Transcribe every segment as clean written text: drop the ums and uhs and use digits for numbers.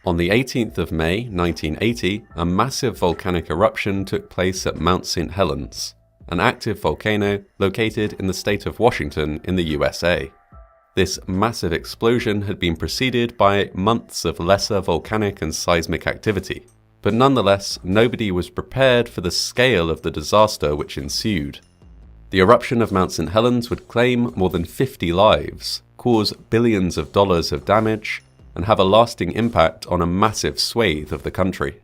On the 18th of May 1980, a massive volcanic eruption took place at Mount St. Helens, an active volcano located in the state of Washington in the USA. This massive explosion had been preceded by months of lesser volcanic and seismic activity, but nonetheless, nobody was prepared for the scale of the disaster which ensued. The eruption of Mount St. Helens would claim more than 50 lives, cause billions of dollars of damage, and have a lasting impact on a massive swathe of the country.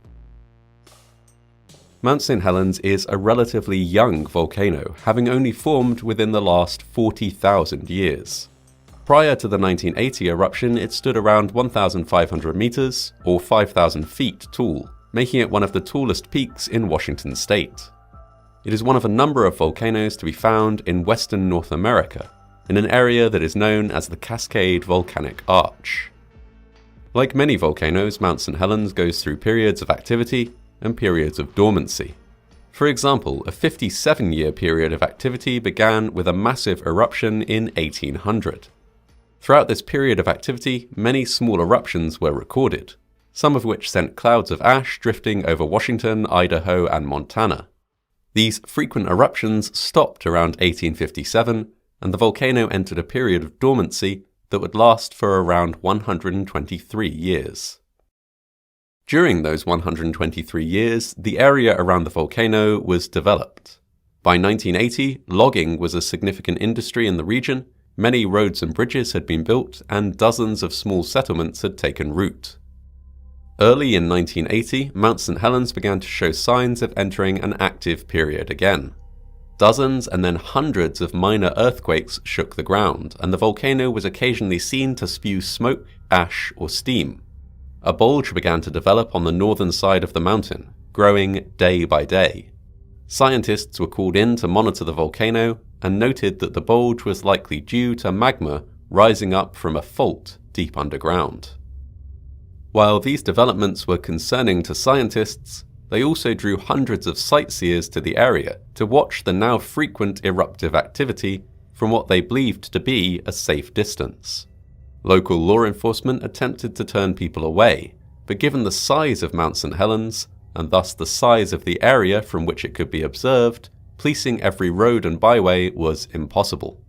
Mount St. Helens is a relatively young volcano, having only formed within the last 40,000 years. Prior to the 1980 eruption, it stood around 1,500 meters, or 5,000 feet tall, making it one of the tallest peaks in Washington state. It is one of a number of volcanoes to be found in western North America, in an area that is known as the Cascade Volcanic Arch. Like many volcanoes, Mount St. Helens goes through periods of activity and periods of dormancy. For example, a 57-year period of activity began with a massive eruption in 1800. Throughout this period of activity, many small eruptions were recorded, some of which sent clouds of ash drifting over Washington, Idaho, and Montana. These frequent eruptions stopped around 1857, and the volcano entered a period of dormancy that would last for around 123 years. During those 123 years, the area around the volcano was developed. By 1980, logging was a significant industry in the region, many roads and bridges had been built, and dozens of small settlements had taken root. Early in 1980, Mount St. Helens began to show signs of entering an active period again. Dozens and then hundreds of minor earthquakes shook the ground, and the volcano was occasionally seen to spew smoke, ash, or steam. A bulge began to develop on the northern side of the mountain, growing day by day. Scientists were called in to monitor the volcano and noted that the bulge was likely due to magma rising up from a fault deep underground. While these developments were concerning to scientists, they also drew hundreds of sightseers to the area to watch the now frequent eruptive activity from what they believed to be a safe distance. Local law enforcement attempted to turn people away, but given the size of Mount St. Helens, and thus the size of the area from which it could be observed, policing every road and byway was impossible.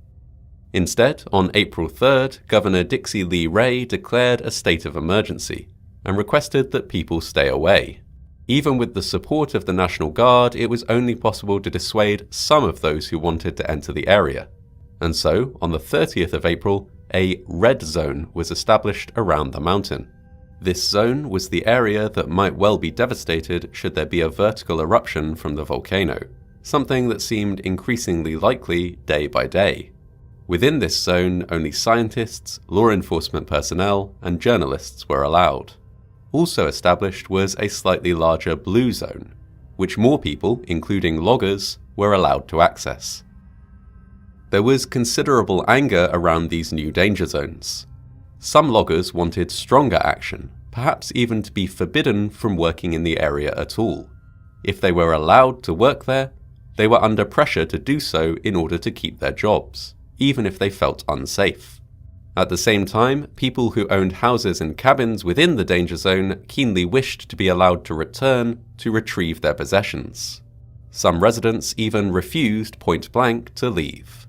Instead, on April 3rd, Governor Dixie Lee Ray declared a state of emergency and requested that people stay away. Even with the support of the National Guard, it was only possible to dissuade some of those who wanted to enter the area. And so, on the 30th of April, a red zone was established around the mountain. This zone was the area that might well be devastated should there be a vertical eruption from the volcano, something that seemed increasingly likely day by day. Within this zone, only scientists, law enforcement personnel, and journalists were allowed. Also established was a slightly larger blue zone, which more people, including loggers, were allowed to access. There was considerable anger around these new danger zones. Some loggers wanted stronger action, perhaps even to be forbidden from working in the area at all. If they were allowed to work there, they were under pressure to do so in order to keep their jobs, even if they felt unsafe. At the same time, people who owned houses and cabins within the danger zone keenly wished to be allowed to return to retrieve their possessions. Some residents even refused point blank to leave.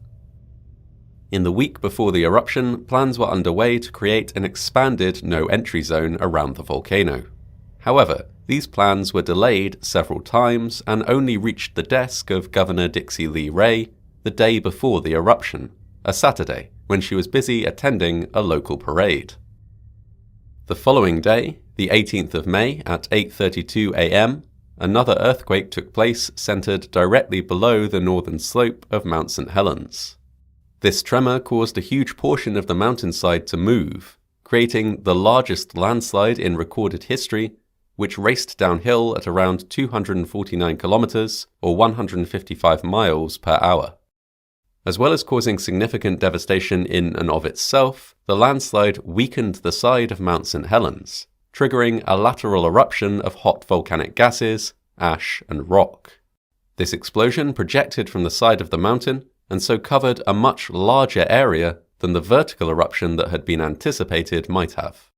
In the week before the eruption, plans were underway to create an expanded no-entry zone around the volcano. However, these plans were delayed several times and only reached the desk of Governor Dixie Lee Ray the day before the eruption, a Saturday, when she was busy attending a local parade. The following day, the 18th of May at 8:32 a.m., another earthquake took place centered directly below the northern slope of Mount St. Helens. This tremor caused a huge portion of the mountainside to move, creating the largest landslide in recorded history, which raced downhill at around 249 kilometers or 155 miles per hour. As well as causing significant devastation in and of itself, the landslide weakened the side of Mount St. Helens, triggering a lateral eruption of hot volcanic gases, ash, and rock. This explosion projected from the side of the mountain and so covered a much larger area than the vertical eruption that had been anticipated might have.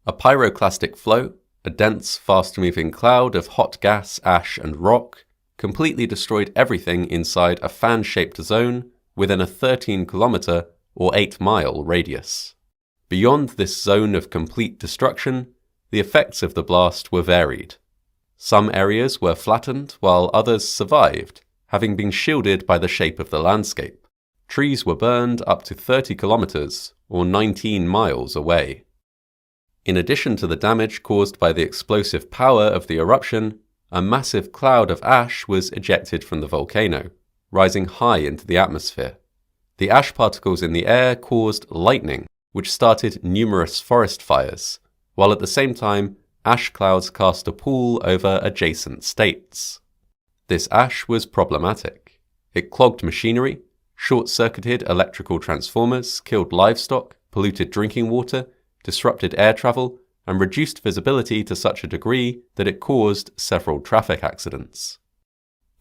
A pyroclastic flow, a dense, fast-moving cloud of hot gas, ash, and rock, completely destroyed everything inside a fan-shaped zone within a 13-kilometer or 8-mile radius. Beyond this zone of complete destruction, the effects of the blast were varied. Some areas were flattened while others survived, having been shielded by the shape of the landscape. Trees were burned up to 30 kilometers or 19 miles away. In addition to the damage caused by the explosive power of the eruption, a massive cloud of ash was ejected from the volcano, rising high into the atmosphere. The ash particles in the air caused lightning, which started numerous forest fires, while at the same time, ash clouds cast a pall over adjacent states. This ash was problematic. It clogged machinery, short-circuited electrical transformers, killed livestock, polluted drinking water, disrupted air travel, and reduced visibility to such a degree that it caused several traffic accidents.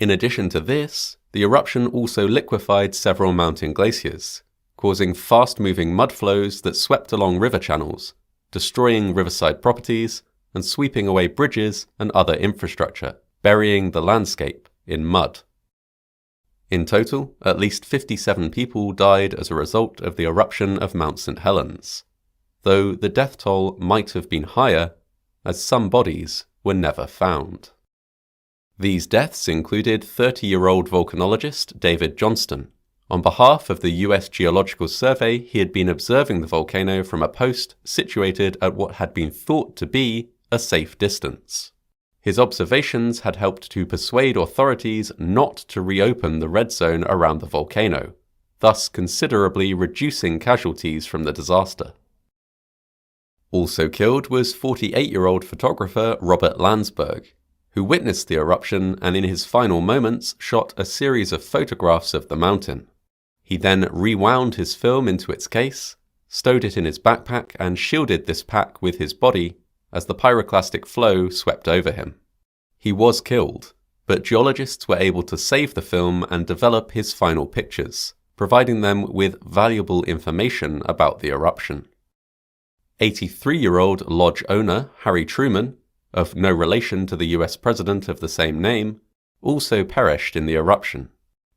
In addition to this, the eruption also liquefied several mountain glaciers, causing fast-moving mud flows that swept along river channels, destroying riverside properties, and sweeping away bridges and other infrastructure, burying the landscape in mud. In total, at least 57 people died as a result of the eruption of Mount St. Helens, though the death toll might have been higher, as some bodies were never found. These deaths included 30-year-old volcanologist David Johnston. On behalf of the US Geological Survey, he had been observing the volcano from a post situated at what had been thought to be a safe distance. His observations had helped to persuade authorities not to reopen the red zone around the volcano, thus considerably reducing casualties from the disaster. Also killed was 48-year-old photographer Robert Landsberg, who witnessed the eruption and in his final moments shot a series of photographs of the mountain. He then rewound his film into its case, stowed it in his backpack, and shielded this pack with his body as the pyroclastic flow swept over him. He was killed, but geologists were able to save the film and develop his final pictures, providing them with valuable information about the eruption. 83-year-old lodge owner Harry Truman, of no relation to the US president of the same name, also perished in the eruption.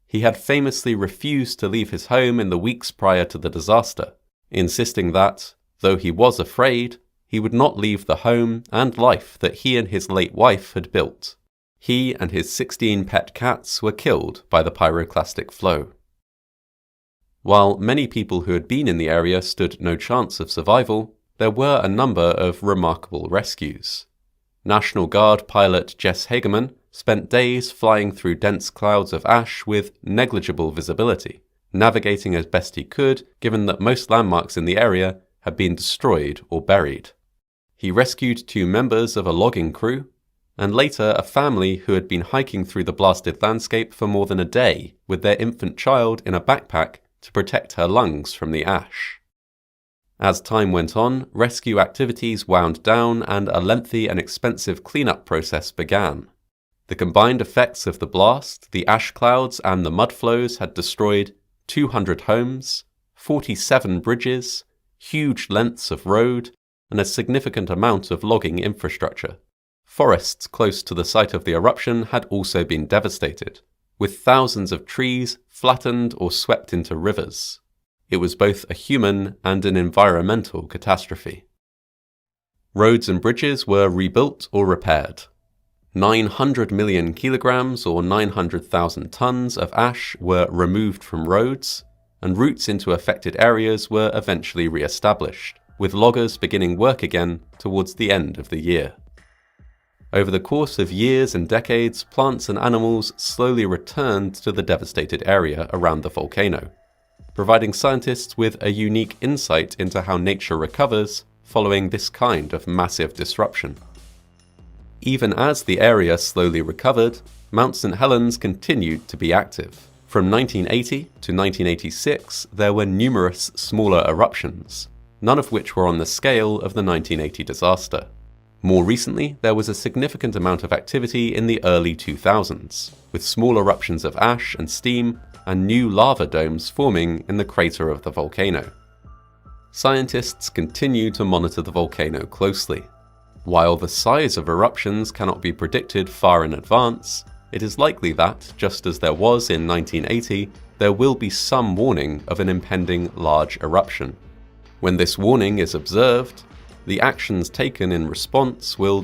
He had famously refused to leave his home in the weeks prior to the disaster, insisting that, though he was afraid, he would not leave the home and life that he and his late wife had built. He and his 16 pet cats were killed by the pyroclastic flow. While many people who had been in the area stood no chance of survival, there were a number of remarkable rescues. National Guard pilot Jess Hageman spent days flying through dense clouds of ash with negligible visibility, navigating as best he could given that most landmarks in the area had been destroyed or buried. He rescued 2 members of a logging crew, and later a family who had been hiking through the blasted landscape for more than a day with their infant child in a backpack to protect her lungs from the ash. As time went on, rescue activities wound down and a lengthy and expensive cleanup process began. The combined effects of the blast, the ash clouds, and the mud flows had destroyed 200 homes, 47 bridges, huge lengths of road, and a significant amount of logging infrastructure. Forests close to the site of the eruption had also been devastated, with thousands of trees flattened or swept into rivers. It was both a human and an environmental catastrophe. Roads and bridges were rebuilt or repaired. 900 million kilograms or 900,000 tons of ash were removed from roads, and routes into affected areas were eventually re-established, with loggers beginning work again towards the end of the year. Over the course of years and decades, plants and animals slowly returned to the devastated area around the volcano, providing scientists with a unique insight into how nature recovers following this kind of massive disruption. Even as the area slowly recovered, Mount St. Helens continued to be active. From 1980 to 1986, there were numerous smaller eruptions, none of which were on the scale of the 1980 disaster. More recently, there was a significant amount of activity in the early 2000s, with small eruptions of ash and steam and new lava domes forming in the crater of the volcano. scientists continue to monitor the volcano closely. While the size of eruptions cannot be predicted far in advance, it is likely that, just as there was in 1980, there will be some warning of an impending large eruption. When this warning is observed, the actions taken in response will